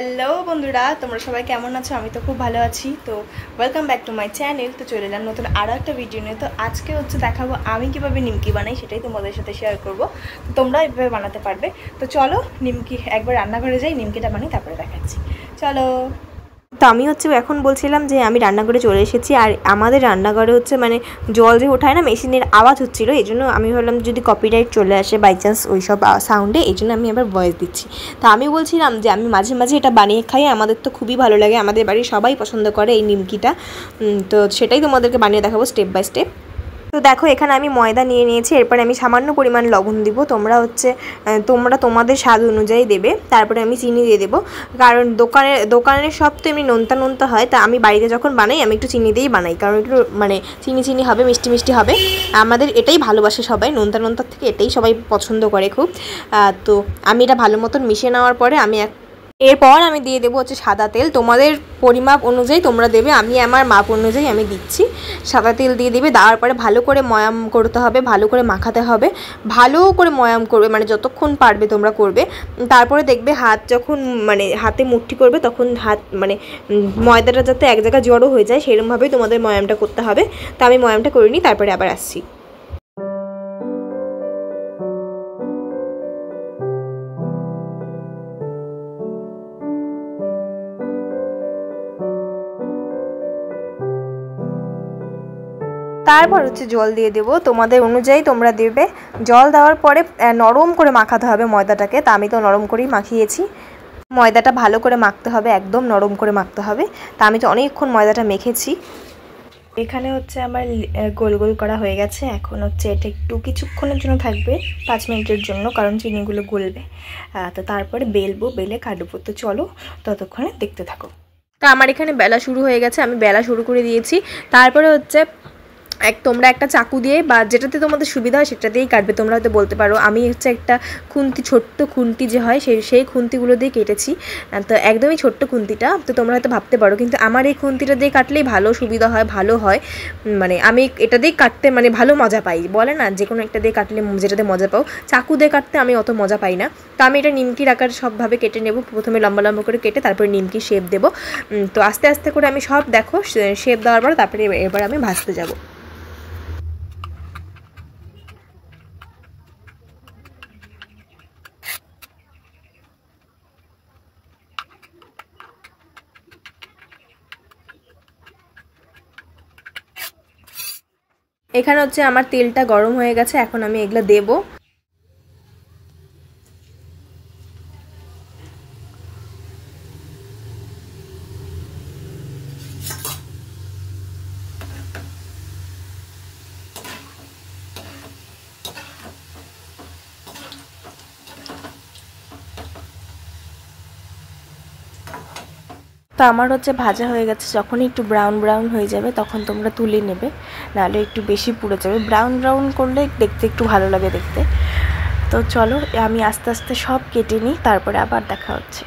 Hello বন্ধুরা, তোমরা সবাই কেমন আছো? আমি তো খুব ভালো আছি। তো welcome back to my channel. তো চলে এলাম নতুন আরও একটা ভিডিও নিয়ে। তো আজকে দেখাবো আমি কীভাবে নিমকি বানাই, সেটাই তোমাদের সাথে শেয়ার করবো। তো তোমরা এইভাবে বানাতে পারবে। তো চলো নিমকি একবার রান্নাঘরে যাই, নিমকিটা বানাই, তারপরে দেখাচ্ছি। চলো। তো আমি এখন বলছিলাম যে আমি রান্নাঘরে চলে এসেছি। আর আমাদের রান্নাঘরে মানে জল যে ওঠায় না, মেশিনের আওয়াজ হচ্ছিলো। এই জন্য আমি ভাবলাম যদি কপিরাইট চলে আসে বাই চান্স ওই সব সাউন্ডে, এই জন্য আমি আবার ভয়েস দিচ্ছি। তো আমি বলছিলাম যে আমি মাঝে মাঝে এটা বানিয়ে খাই, আমাদের তো খুবই ভালো লাগে, আমাদের বাড়ির সবাই পছন্দ করে এই নিমকিটা। তো সেটাই তোমাদেরকে বানিয়ে দেখাবো স্টেপ বাই স্টেপ। তো দেখো এখানে আমি ময়দা নিয়ে নিয়েছি, এরপরে আমি সামান্য পরিমাণ লবণ দিব। তোমরা তোমাদের স্বাদ অনুযায়ী দেবে। তারপরে আমি চিনি দিয়ে দেবো, কারণ দোকানের সব তো এমনি নোনতা নোনতা হয়, তা আমি বাড়িতে যখন বানাই আমি একটু চিনি দিয়েই বানাই, কারণ একটু চিনি চিনি হবে, মিষ্টি মিষ্টি হবে। আমাদের এটাই ভালোবাসে সবাই, নোনতা নোনতার থেকে এটাই সবাই পছন্দ করে খুব। তো আমি এটা ভালো মতন মিশিয়ে নেওয়ার পরে এরপর আমি দিয়ে দেবো সাদা তেল। তোমাদের পরিমাপ অনুযায়ী তোমরা দেবে, আমি আমার মাপ অনুযায়ী আমি দিচ্ছি। সাদা তেল দিয়ে দেবে, দেওয়ার পরে ভালো করে ময়াম করতে হবে, ভালো করে মাখাতে হবে, ভালো করে ময়াম করবে, যতক্ষণ পারবে তোমরা করবে। তারপরে দেখবে হাত যখন হাতে মুঠি করবে, তখন হাত ময়দাটা যাতে এক জায়গায় জড়ো হয়ে যায়, সেরকমভাবেই তোমাদের ময়ামটা করতে হবে। তো আমি ময়ামটা করে নিই, তারপরে আবার আসছি। তারপর জল দিয়ে দেবো, তোমাদের অনুযায়ী তোমরা দেবে। জল দেওয়ার পরে নরম করে মাখাতে হবে ময়দাটাকে। তা আমি তো নরম করেই মাখিয়েছি। ময়দাটা ভালো করে মাখতে হবে, একদম নরম করে মাখতে হবে। তা আমি তো অনেকক্ষণ ময়দাটা মেখেছি। এখানে আমার গোল গোল করা হয়ে গেছে। এখন এটা একটু কিছুক্ষণের জন্য থাকবে, 5 মিনিটের জন্য, কারণ চিনিগুলো গলবে। তো তারপরে বেলবো, বেলে কাটবো। তো চলো ততক্ষণে দেখতে থাকো। তো আমার এখানে বেলা শুরু হয়ে গেছে, আমি বেলা শুরু করে দিয়েছি। তারপরে তোমরা একটা চাকু দিয়ে বা যেটাতে তোমাদের সুবিধা হয় সেটা দিয়েই কাটবে। তোমরা হয়তো বলতে পারো আমি একটা খুন্তি, ছোট্ট খুন্তি যে হয় সেই খুন্তিগুলো দিয়ে কেটেছি। তো একদমই ছোট্ট খুন্তিটা। তো তোমরা হয়তো ভাবতে পারো, কিন্তু আমার এই খুন্তিটা দিয়ে কাটলেই ভালো সুবিধা হয়, ভালো হয়। আমি এটা দিয়ে কাটতে ভালো মজা পাই। বলে না যে কোনো একটা দিয়ে কাটলে যেটাতে মজা পাও, চাকু দিয়ে কাটতে আমি অত মজা পাই না। তো আমি এটা নিমকির আকার সবভাবে কেটে নেব। প্রথমে লম্বা লম্বা করে কেটে তারপরে নিমকি শেপ দেবো। তো আস্তে আস্তে করে আমি সব দেখো শেপ দেওয়ার পর তারপরে এবার আমি ভাজতে যাব। এখানে আমার তেলটা গরম হয়ে গেছে, এখন আমি এগুলো দেব। তো আমার ভাজা হয়ে গেছে। যখন একটু ব্রাউন ব্রাউন হয়ে যাবে তখন তোমরা তুলে নেবে, নাহলে একটু বেশি পুড়ে যাবে। ব্রাউন ব্রাউন করলে দেখতে একটু ভালো লাগে দেখতে। তো চলো আমি আস্তে আস্তে সব কেটে নিই, তারপরে আবার দেখা হচ্ছে।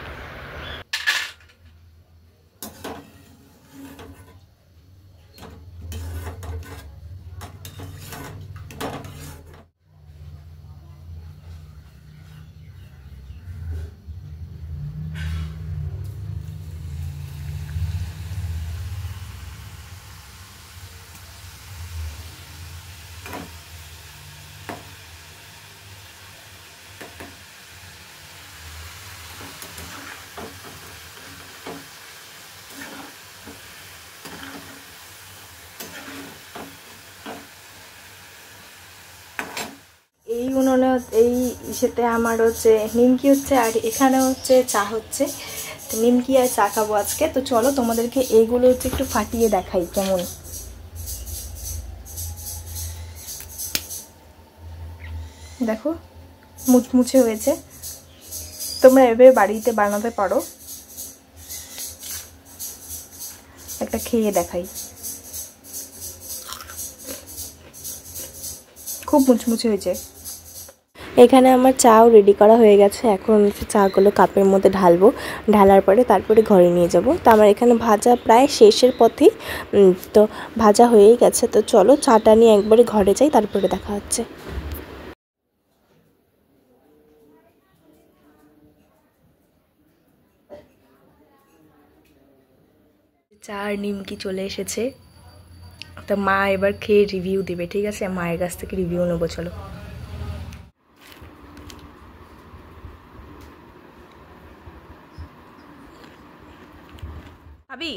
এই উনুনে এই ইসেতে আমার নিমকি আর এখানে চা হচ্ছে। তো নিমকি আর চা খাবো আজকে। তো চলো তোমাদেরকে এইগুলো একটু ফাটিয়ে দেখাই কেমন। দেখো মুচমুচে হয়েছে। তোমরা এভাবে বাড়িতে বানাতে পারো। একটা খেয়ে দেখাই, খুব মুচমুচে হয়েছে। এখানে আমার চাও রেডি করা হয়ে গেছে। এখন চাগুলো কাপের মধ্যে ঢালবো, ঢালার পরে তারপরে ঘরে নিয়ে যাব। তো আমার এখানে ভাজা প্রায় শেষের পথেই। তো ভাজা হয়েই গেছে। তো চলো চাটা নিয়ে একবারে ঘরে যাই, তারপরে দেখা হচ্ছে। চা আর নিমকি চলে এসেছে, তো মা এবার খেয়ে রিভিউ দেবে, ঠিক আছে? মায়ের কাছ থেকে রিভিউ নেবো, চলো। খাবি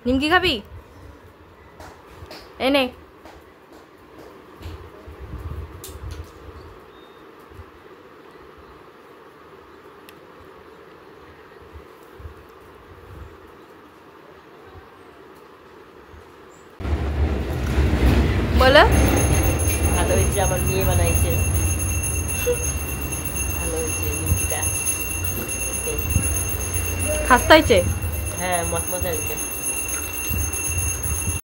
নিমকি? খাবি? এনে বলো। ভালো হয়েছে, আমার মেয়ে বানাইছে, ভালো হয়েছে নিমকিটা। খাস্তা হয়েছে? হ্যাঁ, মজা হয়েছে।